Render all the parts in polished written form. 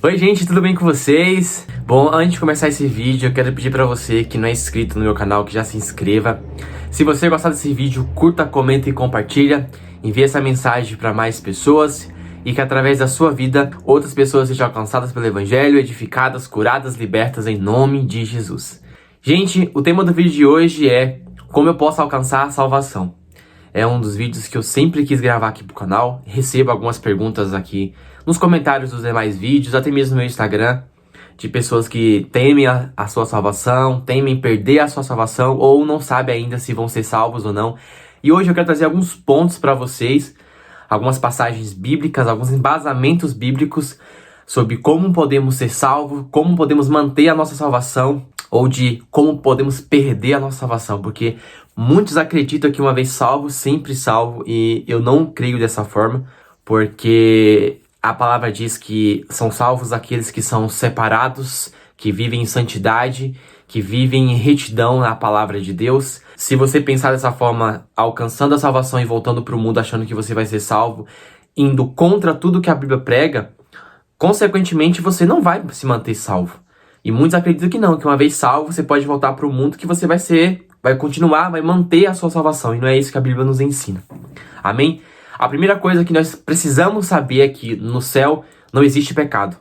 Oi gente, tudo bem com vocês? Bom, antes de começar esse vídeo, eu quero pedir pra você que não é inscrito no meu canal, que já se inscreva. Se você gostar desse vídeo, curta, comenta e compartilha. Envie essa mensagem para mais pessoas e que através da sua vida, outras pessoas sejam alcançadas pelo Evangelho, edificadas, curadas, libertas em nome de Jesus. Gente, o tema do vídeo de hoje é como eu posso alcançar a salvação. É um dos vídeos que eu sempre quis gravar aqui pro canal. Recebo algumas perguntas aqui nos comentários dos demais vídeos, até mesmo no meu Instagram, de pessoas que temem a sua salvação, temem perder a sua salvação ou não sabem ainda se vão ser salvos ou não. E hoje eu quero trazer alguns pontos para vocês, algumas passagens bíblicas, alguns embasamentos bíblicos sobre como podemos ser salvos, como podemos manter a nossa salvação ou de como podemos perder a nossa salvação, porque muitos acreditam que uma vez salvo, sempre salvo, e eu não creio dessa forma, porque a palavra diz que são salvos aqueles que são separados, que vivem em santidade, que vivem em retidão na palavra de Deus. Se você pensar dessa forma, alcançando a salvação e voltando para o mundo achando que você vai ser salvo, indo contra tudo que a Bíblia prega, consequentemente você não vai se manter salvo. E muitos acreditam que não, que uma vez salvo você pode voltar para o mundo que você vai continuar, vai manter a sua salvação. E não é isso que a Bíblia nos ensina. Amém? A primeira coisa que nós precisamos saber é que no céu não existe pecado.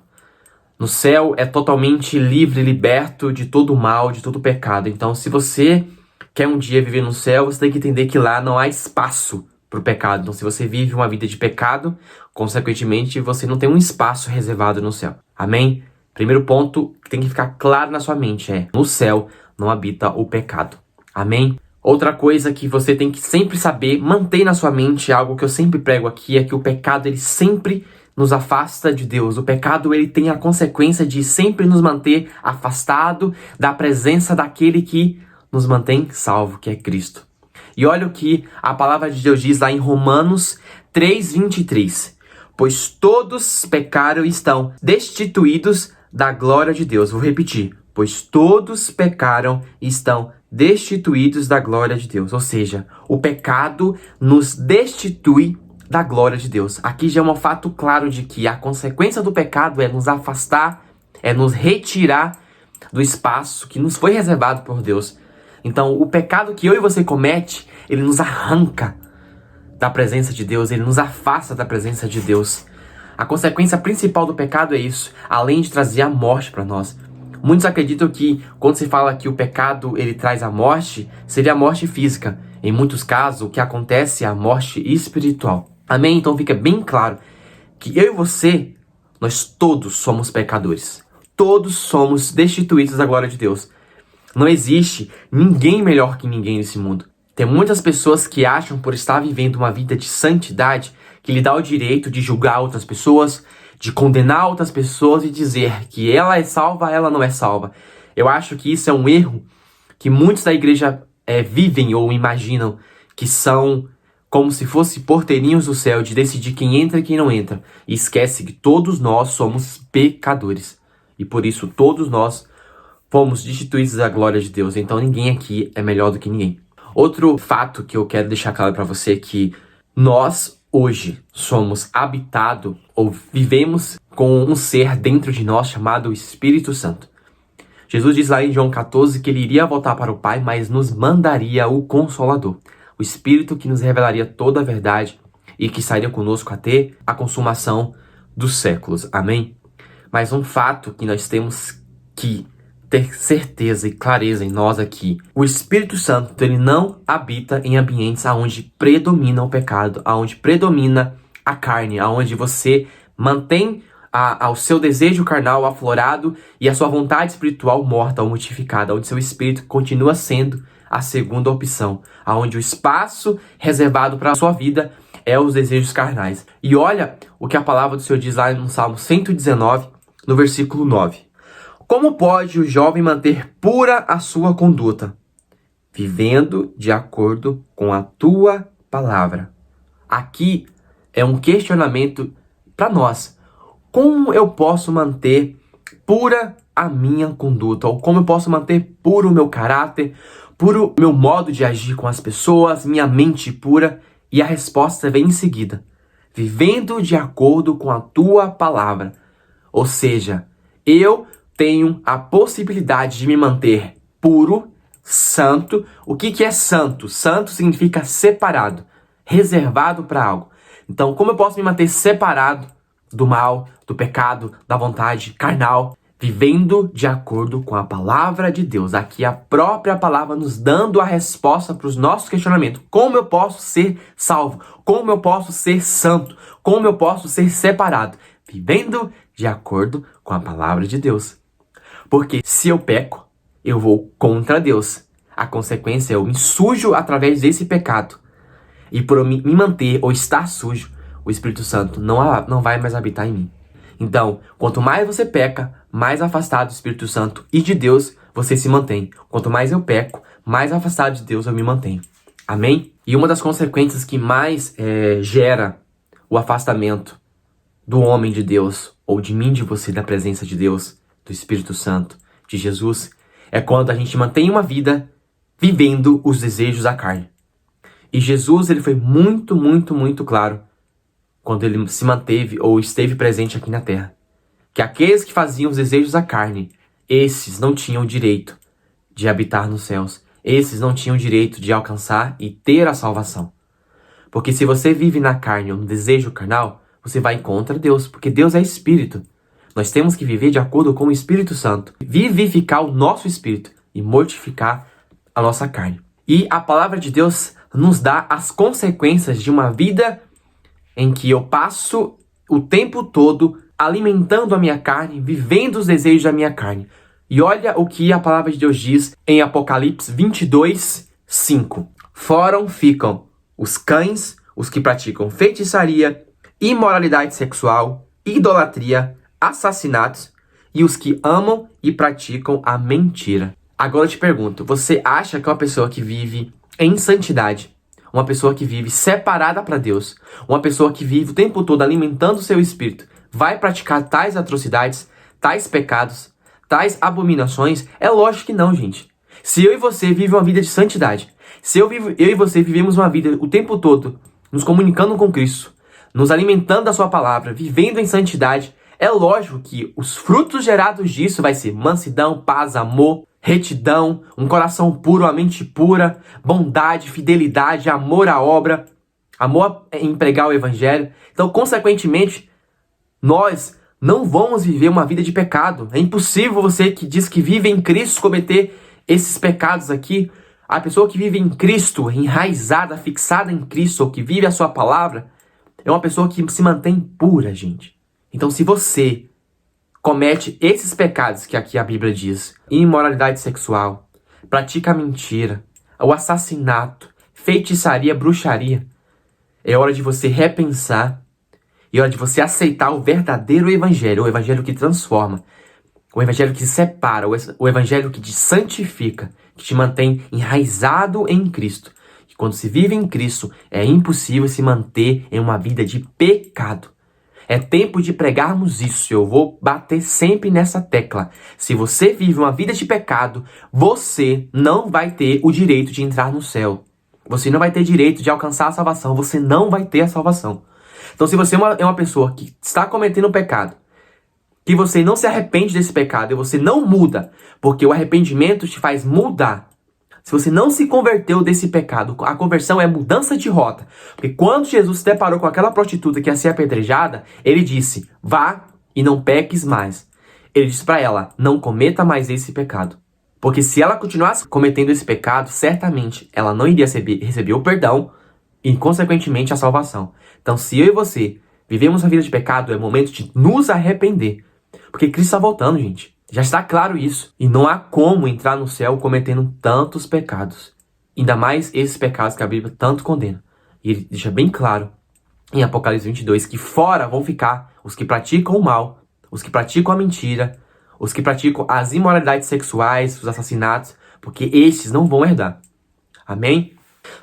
No céu é totalmente livre, liberto de todo mal, de todo pecado. Então, se você quer um dia viver no céu, você tem que entender que lá não há espaço para o pecado. Então, se você vive uma vida de pecado, consequentemente, você não tem um espaço reservado no céu. Amém? Primeiro ponto que tem que ficar claro na sua mente é: no céu não habita o pecado. Amém? Outra coisa que você tem que sempre saber, manter na sua mente, algo que eu sempre prego aqui, é que o pecado ele sempre nos afasta de Deus. O pecado ele tem a consequência de sempre nos manter afastado da presença daquele que nos mantém salvo, que é Cristo. E olha o que a palavra de Deus diz lá em Romanos 3:23. Pois todos pecaram e estão destituídos da glória de Deus. Vou repetir. Pois todos pecaram e estão destituídos da glória de Deus. Ou seja, o pecado nos destitui da glória de Deus. Aqui já é um fato claro de que a consequência do pecado é nos afastar, é nos retirar do espaço que nos foi reservado por Deus. Então, o pecado que eu e você comete, ele nos arranca da presença de Deus, ele nos afasta da presença de Deus. A consequência principal do pecado é isso, além de trazer a morte para nós. Muitos acreditam que quando se fala que o pecado ele traz a morte, seria a morte física. Em muitos casos, o que acontece é a morte espiritual. Amém? Então fica bem claro que eu e você, nós todos somos pecadores. Todos somos destituídos da glória de Deus. Não existe ninguém melhor que ninguém nesse mundo. Tem muitas pessoas que acham, por estar vivendo uma vida de santidade, que lhe dá o direito de julgar outras pessoas, de condenar outras pessoas e dizer que ela é salva, ela não é salva. Eu acho que isso é um erro que muitos da igreja vivem ou imaginam que são como se fossem porteirinhos do céu de decidir quem entra e quem não entra. E esquece que todos nós somos pecadores. E por isso todos nós fomos destituídos da glória de Deus. Então ninguém aqui é melhor do que ninguém. Outro fato que eu quero deixar claro para você é que nós hoje somos habitados ou vivemos com um ser dentro de nós chamado Espírito Santo. Jesus diz lá em João 14 que ele iria voltar para o Pai, mas nos mandaria o Consolador, o Espírito que nos revelaria toda a verdade e que estaria conosco até a consumação dos séculos. Amém? Mas um fato que nós temos que ter certeza e clareza em nós aqui: o Espírito Santo ele não habita em ambientes onde predomina o pecado, onde predomina a carne, onde você mantém o seu desejo carnal aflorado e a sua vontade espiritual morta ou mortificada, onde seu espírito continua sendo a segunda opção, onde o espaço reservado para a sua vida é os desejos carnais. E olha o que a palavra do Senhor diz lá no Salmo 119, no versículo 9. Como pode o jovem manter pura a sua conduta? Vivendo de acordo com a tua palavra. Aqui é um questionamento para nós. Como eu posso manter pura a minha conduta? Ou como eu posso manter puro o meu caráter, puro o meu modo de agir com as pessoas, minha mente pura? E a resposta vem em seguida. Vivendo de acordo com a tua palavra. Ou seja, eu tenho a possibilidade de me manter puro, santo. O que é santo? Santo significa separado, reservado para algo. Então, como eu posso me manter separado do mal, do pecado, da vontade carnal, vivendo de acordo com a palavra de Deus? Aqui a própria palavra nos dando a resposta para os nossos questionamentos. Como eu posso ser salvo? Como eu posso ser santo? Como eu posso ser separado? Vivendo de acordo com a palavra de Deus. Porque se eu peco, eu vou contra Deus. A consequência é eu me sujo através desse pecado. E por eu me manter ou estar sujo, o Espírito Santo não vai mais habitar em mim. Então, quanto mais você peca, mais afastado do Espírito Santo e de Deus você se mantém. Quanto mais eu peco, mais afastado de Deus eu me mantenho. Amém? E uma das consequências que mais gera o afastamento do homem de Deus, ou de mim, de você, da presença de Deus, do Espírito Santo, de Jesus, é quando a gente mantém uma vida vivendo os desejos da carne. E Jesus, ele foi muito, muito, muito claro quando ele se manteve ou esteve presente aqui na terra, que aqueles que faziam os desejos da carne, esses não tinham direito de habitar nos céus. Esses não tinham direito de alcançar e ter a salvação. Porque se você vive na carne ou no desejo carnal, você vai contra Deus, porque Deus é Espírito. Nós temos que viver de acordo com o Espírito Santo, vivificar o nosso espírito e mortificar a nossa carne. E a palavra de Deus nos dá as consequências de uma vida em que eu passo o tempo todo alimentando a minha carne, vivendo os desejos da minha carne. E olha o que a palavra de Deus diz em Apocalipse 22, 5. Fora ficam os cães, os que praticam feitiçaria, imoralidade sexual, idolatria, assassinatos e os que amam e praticam a mentira. Agora eu te pergunto, você acha que uma pessoa que vive em santidade, uma pessoa que vive separada para Deus, uma pessoa que vive o tempo todo alimentando o seu espírito, vai praticar tais atrocidades, tais pecados, tais abominações? É lógico que não, gente. Se eu e você vivemos uma vida de santidade, se eu e você vivemos uma vida o tempo todo nos comunicando com Cristo, nos alimentando da sua palavra, vivendo em santidade, é lógico que os frutos gerados disso vai ser mansidão, paz, amor, retidão, um coração puro, uma mente pura, bondade, fidelidade, amor à obra, amor em pregar o evangelho. Então, consequentemente, nós não vamos viver uma vida de pecado. É impossível você que diz que vive em Cristo cometer esses pecados aqui. A pessoa que vive em Cristo, enraizada, fixada em Cristo, ou que vive a sua palavra, é uma pessoa que se mantém pura, gente. Então, se você comete esses pecados que aqui a Bíblia diz, imoralidade sexual, pratica a mentira, o assassinato, feitiçaria, bruxaria, é hora de você repensar e é hora de você aceitar o verdadeiro evangelho, o evangelho que transforma, o evangelho que separa, o evangelho que te santifica, que te mantém enraizado em Cristo. E quando se vive em Cristo, é impossível se manter em uma vida de pecado. É tempo de pregarmos isso. Eu vou bater sempre nessa tecla. Se você vive uma vida de pecado, você não vai ter o direito de entrar no céu. Você não vai ter direito de alcançar a salvação. Você não vai ter a salvação. Então, se você é uma pessoa que está cometendo um pecado, que você não se arrepende desse pecado e você não muda, porque o arrependimento te faz mudar. Se você não se converteu desse pecado, a conversão é mudança de rota. Porque quando Jesus se deparou com aquela prostituta que ia ser apedrejada, ele disse, vá e não peques mais. Ele disse para ela, não cometa mais esse pecado. Porque se ela continuasse cometendo esse pecado, certamente ela não iria receber o perdão e, consequentemente, a salvação. Então, se eu e você vivemos a vida de pecado, é momento de nos arrepender. Porque Cristo está voltando, gente. Já está claro isso. E não há como entrar no céu cometendo tantos pecados. Ainda mais esses pecados que a Bíblia tanto condena. E ele deixa bem claro em Apocalipse 22 que fora vão ficar os que praticam o mal, os que praticam a mentira, os que praticam as imoralidades sexuais, os assassinatos, porque estes não vão herdar. Amém?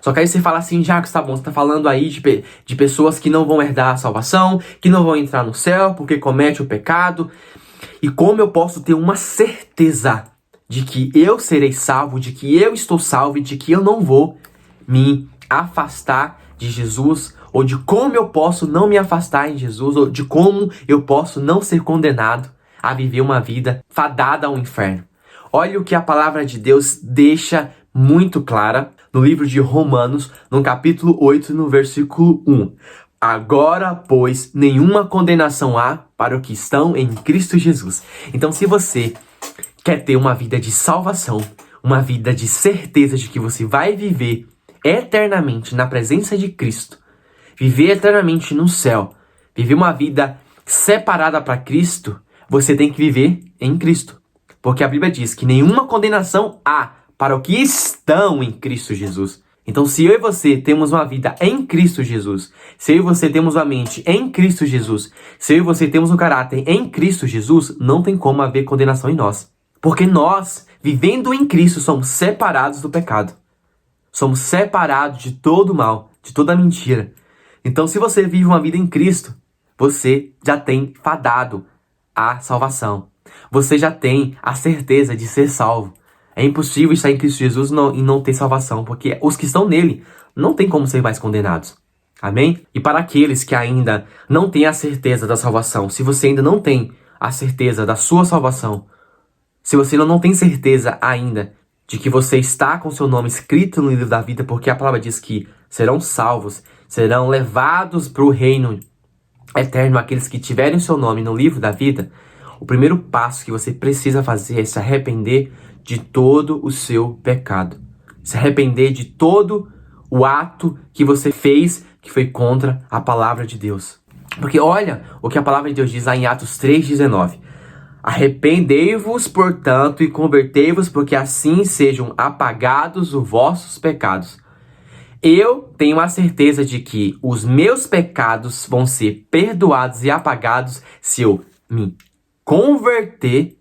Só que aí você fala assim, Jacques, tá bom, você tá falando aí de pessoas que não vão herdar a salvação, que não vão entrar no céu porque comete o pecado. E como eu posso ter uma certeza de que eu serei salvo, de que eu estou salvo e de que eu não vou me afastar de Jesus ou de como eu posso não me afastar em Jesus, ou de como eu posso não ser condenado a viver uma vida fadada ao inferno. Olha o que a palavra de Deus deixa muito clara no livro de Romanos, no capítulo 8, no versículo 1. Agora, pois, nenhuma condenação há para os que estão em Cristo Jesus. Então, se você quer ter uma vida de salvação, uma vida de certeza de que você vai viver eternamente na presença de Cristo, viver eternamente no céu, viver uma vida separada para Cristo, você tem que viver em Cristo. Porque a Bíblia diz que nenhuma condenação há para os que estão em Cristo Jesus. Então, se eu e você temos uma vida em Cristo Jesus, se eu e você temos uma mente em Cristo Jesus, se eu e você temos um caráter em Cristo Jesus, não tem como haver condenação em nós. Porque nós, vivendo em Cristo, somos separados do pecado. Somos separados de todo o mal, de toda a mentira. Então, se você vive uma vida em Cristo, você já tem fadado a salvação. Você já tem a certeza de ser salvo. É impossível estar em Cristo Jesus e não ter salvação, porque os que estão nele não tem como ser mais condenados. Amém? E para aqueles que ainda não têm a certeza da salvação, se você ainda não tem a certeza da sua salvação, se você não tem certeza ainda de que você está com seu nome escrito no livro da vida, porque a palavra diz que serão salvos, serão levados para o reino eterno aqueles que tiverem o seu nome no livro da vida, o primeiro passo que você precisa fazer é se arrepender de todo o seu pecado. Se arrepender de todo o ato que você fez que foi contra a palavra de Deus. Porque olha o que a palavra de Deus diz lá em Atos 3,19. Arrependei-vos, portanto, e convertei-vos, porque assim sejam apagados os vossos pecados. Eu tenho a certeza de que os meus pecados vão ser perdoados e apagados se eu me converter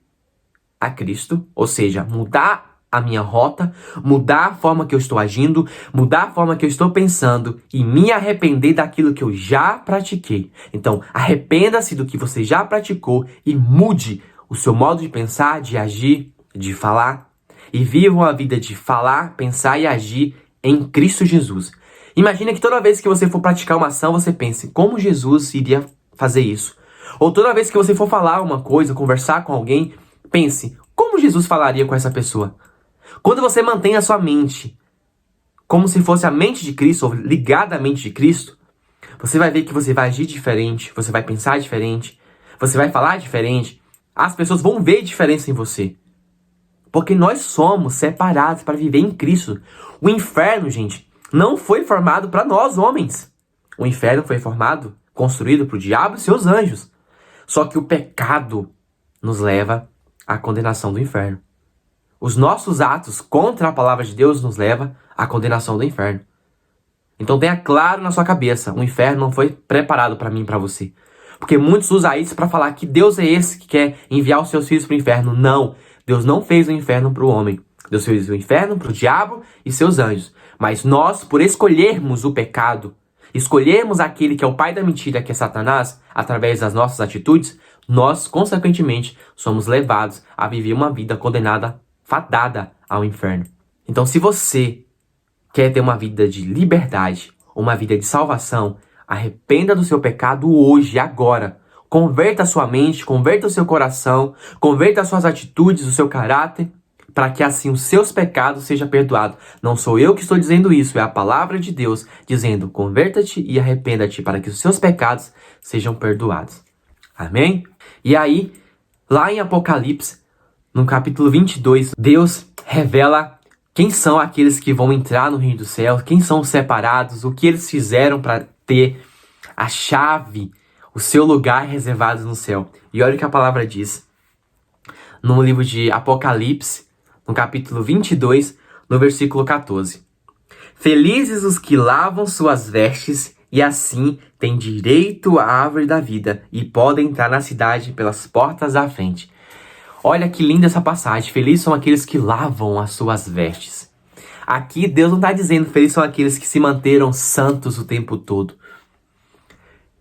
a Cristo, ou seja, mudar a minha rota, mudar a forma que eu estou agindo, mudar a forma que eu estou pensando e me arrepender daquilo que eu já pratiquei. Então, arrependa-se do que você já praticou e mude o seu modo de pensar, de agir, de falar e viva uma vida de falar, pensar e agir em Cristo Jesus. Imagina que toda vez que você for praticar uma ação, você pense, como Jesus iria fazer isso? Ou toda vez que você for falar uma coisa, conversar com alguém, pense, como Jesus falaria com essa pessoa? Quando você mantém a sua mente como se fosse a mente de Cristo, ou ligada à mente de Cristo, você vai ver que você vai agir diferente, você vai pensar diferente, você vai falar diferente, as pessoas vão ver diferença em você. Porque nós somos separados para viver em Cristo. O inferno, gente, não foi formado para nós, homens. O inferno foi formado, construído para o diabo e seus anjos. Só que o pecado nos leva à condenação do inferno. Os nossos atos contra a palavra de Deus nos leva à condenação do inferno. Então tenha claro na sua cabeça, o inferno não foi preparado para mim e para você. Porque muitos usam isso para falar que Deus é esse que quer enviar os seus filhos para o inferno. Não, Deus não fez o inferno para o homem. Deus fez o inferno para o diabo e seus anjos. Mas nós, por escolhermos o pecado, escolhermos aquele que é o pai da mentira, que é Satanás, através das nossas atitudes, nós, consequentemente, somos levados a viver uma vida condenada, fadada ao inferno. Então, se você quer ter uma vida de liberdade, uma vida de salvação, arrependa do seu pecado hoje, agora. Converta a sua mente, converta o seu coração, converta as suas atitudes, o seu caráter, para que assim os seus pecados sejam perdoados. Não sou eu que estou dizendo isso, é a palavra de Deus dizendo, converta-te e arrependa-te para que os seus pecados sejam perdoados. Amém? E aí, lá em Apocalipse, no capítulo 22, Deus revela quem são aqueles que vão entrar no reino do céu, quem são os separados, o que eles fizeram para ter a chave, o seu lugar reservado no céu. E olha o que a palavra diz no livro de Apocalipse, no capítulo 22, no versículo 14. Felizes os que lavam suas vestes e assim têm direito à árvore da vida e podem entrar na cidade pelas portas da frente. Olha que linda essa passagem. Felizes são aqueles que lavam as suas vestes. Aqui Deus não está dizendo felizes são aqueles que se manteram santos o tempo todo.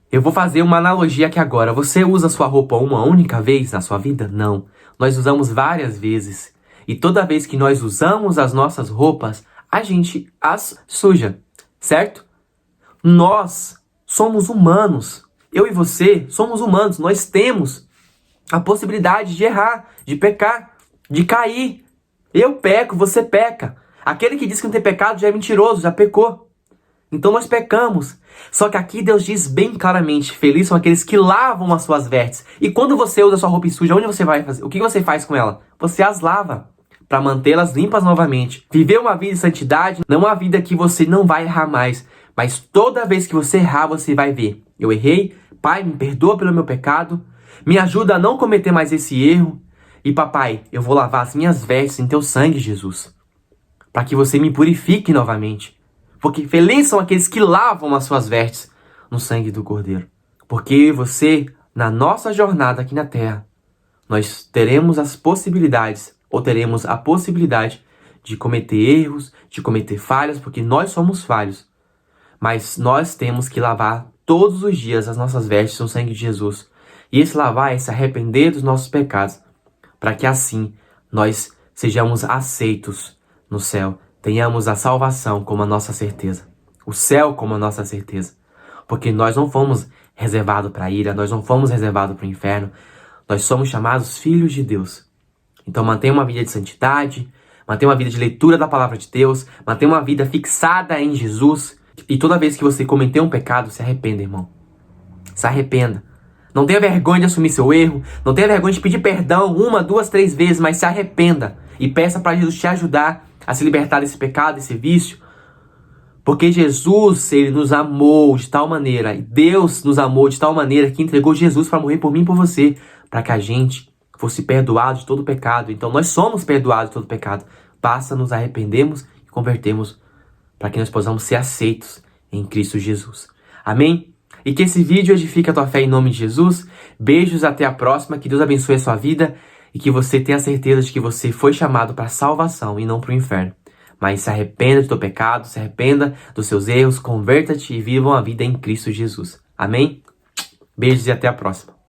Eu vou fazer uma analogia aqui agora. Você usa sua roupa uma única vez na sua vida? Não. Nós usamos várias vezes. E toda vez que nós usamos as nossas roupas, a gente as suja, certo? Nós somos humanos. Eu e você somos humanos. Nós temos a possibilidade de errar, de pecar, de cair. Eu peco, você peca. Aquele que diz que não tem pecado já é mentiroso, já pecou. Então nós pecamos. Só que aqui Deus diz bem claramente: felizes são aqueles que lavam as suas vestes. E quando você usa a sua roupa suja, onde você vai fazer? O que você faz com ela? Você as lava para mantê-las limpas novamente. Viver uma vida de santidade não é uma vida que você não vai errar mais. Mas toda vez que você errar, você vai ver: eu errei, Pai, me perdoa pelo meu pecado. Me ajuda a não cometer mais esse erro. E papai, eu vou lavar as minhas vestes em teu sangue, Jesus, para que você me purifique novamente. Porque felizes são aqueles que lavam as suas vestes no sangue do Cordeiro. Porque eu e você, na nossa jornada aqui na Terra, nós teremos as possibilidades, ou teremos a possibilidade de cometer erros, de cometer falhas, porque nós somos falhos. Mas nós temos que lavar todos os dias as nossas vestes no sangue de Jesus. E esse lavar é se arrepender dos nossos pecados, para que assim nós sejamos aceitos no céu. Tenhamos a salvação como a nossa certeza. O céu como a nossa certeza. Porque nós não fomos reservados para a ira, nós não fomos reservados para o inferno. Nós somos chamados filhos de Deus. Então mantenha uma vida de santidade, mantenha uma vida de leitura da palavra de Deus, mantenha uma vida fixada em Jesus. E toda vez que você cometer um pecado, se arrependa, irmão. Se arrependa. Não tenha vergonha de assumir seu erro, não tenha vergonha de pedir perdão 1, 2, 3 vezes, mas se arrependa. E peça para Jesus te ajudar a se libertar desse pecado, desse vício. Porque Jesus, ele nos amou de tal maneira, e Deus nos amou de tal maneira que entregou Jesus para morrer por mim e por você, para que a gente fosse perdoado de todo pecado. Então nós somos perdoados de todo pecado. Basta nos arrependermos e convertermos para que nós possamos ser aceitos em Cristo Jesus. Amém? E que esse vídeo edifique a tua fé em nome de Jesus. Beijos, até a próxima. Que Deus abençoe a sua vida e que você tenha certeza de que você foi chamado para a salvação e não para o inferno. Mas se arrependa do teu pecado, se arrependa dos seus erros, converta-te e viva uma vida em Cristo Jesus. Amém? Beijos e até a próxima.